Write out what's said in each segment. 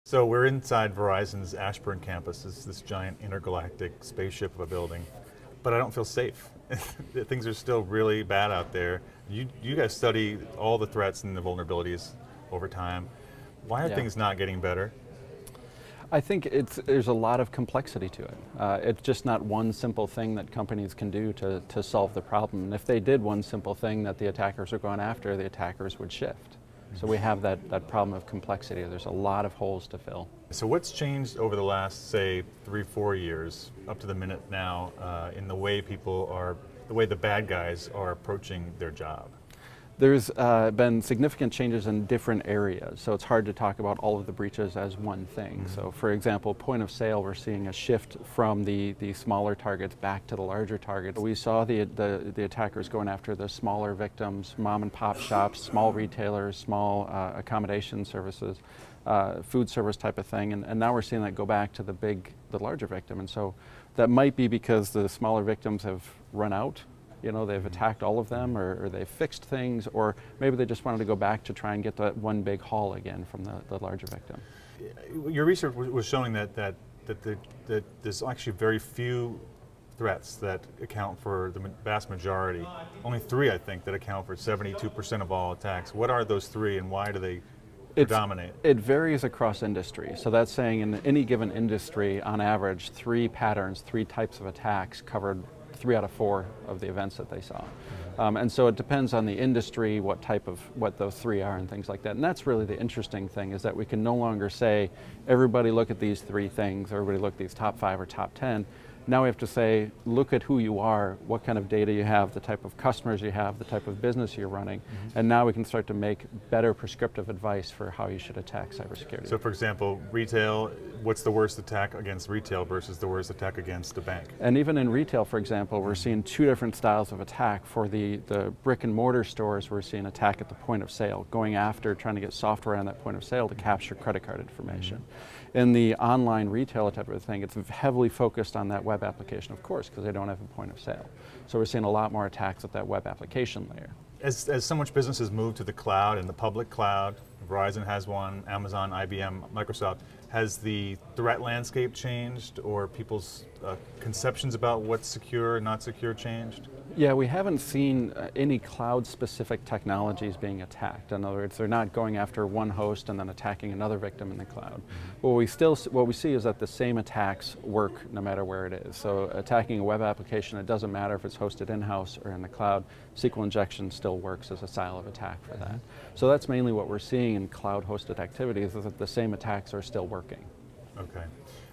So we're inside Verizon's Ashburn campus. It's this giant intergalactic spaceship of a building, but I don't feel safe. Things are still really bad out there. You guys study all the threats and the vulnerabilities over time. Why are things not getting better? I think there's a lot of complexity to it. It's just not one simple thing that companies can do to solve the problem. And if they did one simple thing that the attackers are going after, the attackers would shift. So we have that problem of complexity. There's a lot of holes to fill. So what's changed over the last, say, 3-4 years, up to the minute now, in the way the bad guys are approaching their job? There's been significant changes in different areas, so it's hard to talk about all of the breaches as one thing. So for example, point of sale, we're seeing a shift from the smaller targets back to the larger targets. We saw the attackers going after the smaller victims, mom and pop shops, small retailers, small accommodation services, food service type of thing, and now we're seeing that go back to the larger victim. And so that might be because the smaller victims have run out. You know, they've attacked all of them, or they've fixed things, or maybe they just wanted to go back to try and get that one big haul again from the larger victim. Your research was showing that there's actually very few threats that account for the vast majority. Only 3, I think, that account for 72% of all attacks. What are those 3, and why do they predominate? It varies across industry. So that's saying in any given industry, on average, 3 patterns, 3 types of attacks covered 3 out of 4 of the events that they saw. And so it depends on the industry, what those 3 are and things like that. And that's really the interesting thing, is that we can no longer say, everybody look at these 3 things, everybody look at these top 5 or top 10. Now we have to say, look at who you are, what kind of data you have, the type of customers you have, the type of business you're running, and now we can start to make better prescriptive advice for how you should attack cybersecurity. So for example, retail, what's the worst attack against retail versus the worst attack against a bank? And even in retail, for example, we're seeing 2 different styles of attack. For the brick and mortar stores, we're seeing attack at the point of sale, going after trying to get software on that point of sale to capture credit card information. In the online retail type of thing, it's heavily focused on that web application, of course, because they don't have a point of sale. So we're seeing a lot more attacks at that web application layer. As so much business has moved to the cloud and the public cloud, Verizon has one, Amazon, IBM, Microsoft, has the threat landscape changed, or people's conceptions about what's secure and not secure changed? Yeah, we haven't seen any cloud-specific technologies being attacked. In other words, they're not going after one host and then attacking another victim in the cloud. What we see is that the same attacks work no matter where it is. So attacking a web application, it doesn't matter if it's hosted in-house or in the cloud. SQL injection still works as a style of attack for that. So that's mainly what we're seeing in cloud-hosted activities, is that the same attacks are still working. Okay,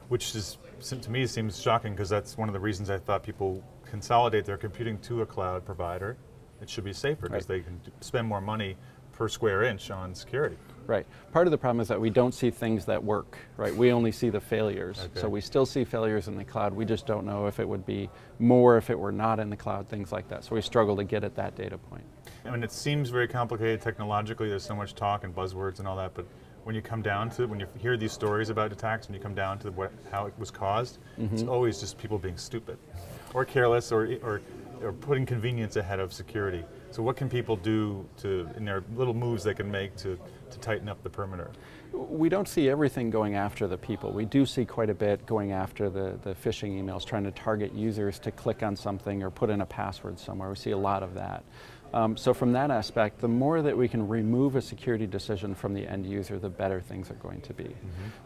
which is, to me, seems shocking, because that's one of the reasons I thought people consolidate their computing to a cloud provider. It should be safer, because they can spend more money per square inch on security. Right. Part of the problem is that we don't see things that work, right? We only see the failures. Okay. So we still see failures in the cloud. We just don't know if it would be more if it were not in the cloud, things like that. So we struggle to get at that data point. I mean, it seems very complicated technologically. There's so much talk and buzzwords and all that, but when you come down to it, when you hear these stories about attacks, and you come down to how it was caused, it's always just people being stupid, or careless, or putting convenience ahead of security. So what can people do in their little moves they can make to tighten up the perimeter? We don't see everything going after the people. We do see quite a bit going after the phishing emails, trying to target users to click on something or put in a password somewhere. We see a lot of that. So from that aspect, the more that we can remove a security decision from the end user, the better things are going to be.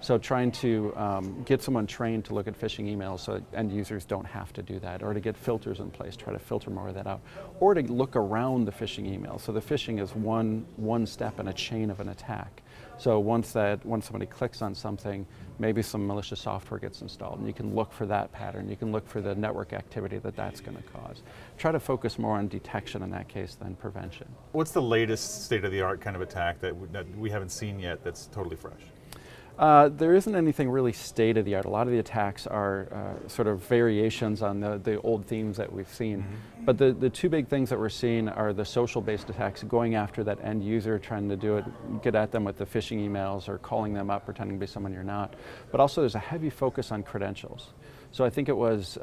So trying to get someone trained to look at phishing emails so that end users don't have to do that, or to get filters in place, try to filter more of that out, or to look around the phishing email. So the phishing is one step in a chain of an attack. So once somebody clicks on something, maybe some malicious software gets installed, and you can look for that pattern. You can look for the network activity that's going to cause. Try to focus more on detection in that case than prevention. What's the latest state-of-the-art kind of attack that we haven't seen yet that's totally fresh? There isn't anything really state-of-the-art. A lot of the attacks are sort of variations on the old themes that we've seen. But the 2 big things that we're seeing are the social-based attacks, going after that end user, trying to do it, get at them with the phishing emails or calling them up, pretending to be someone you're not. But also there's a heavy focus on credentials. So I think it was,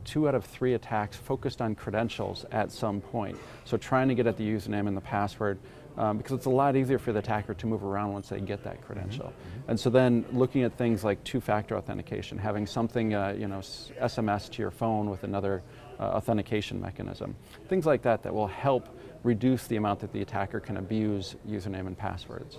2 out of 3 attacks focused on credentials at some point. So trying to get at the username and the password, because it's a lot easier for the attacker to move around once they get that credential. And so then looking at things like two-factor authentication, having something, SMS to your phone with another authentication mechanism, things like that that will help reduce the amount that the attacker can abuse username and passwords.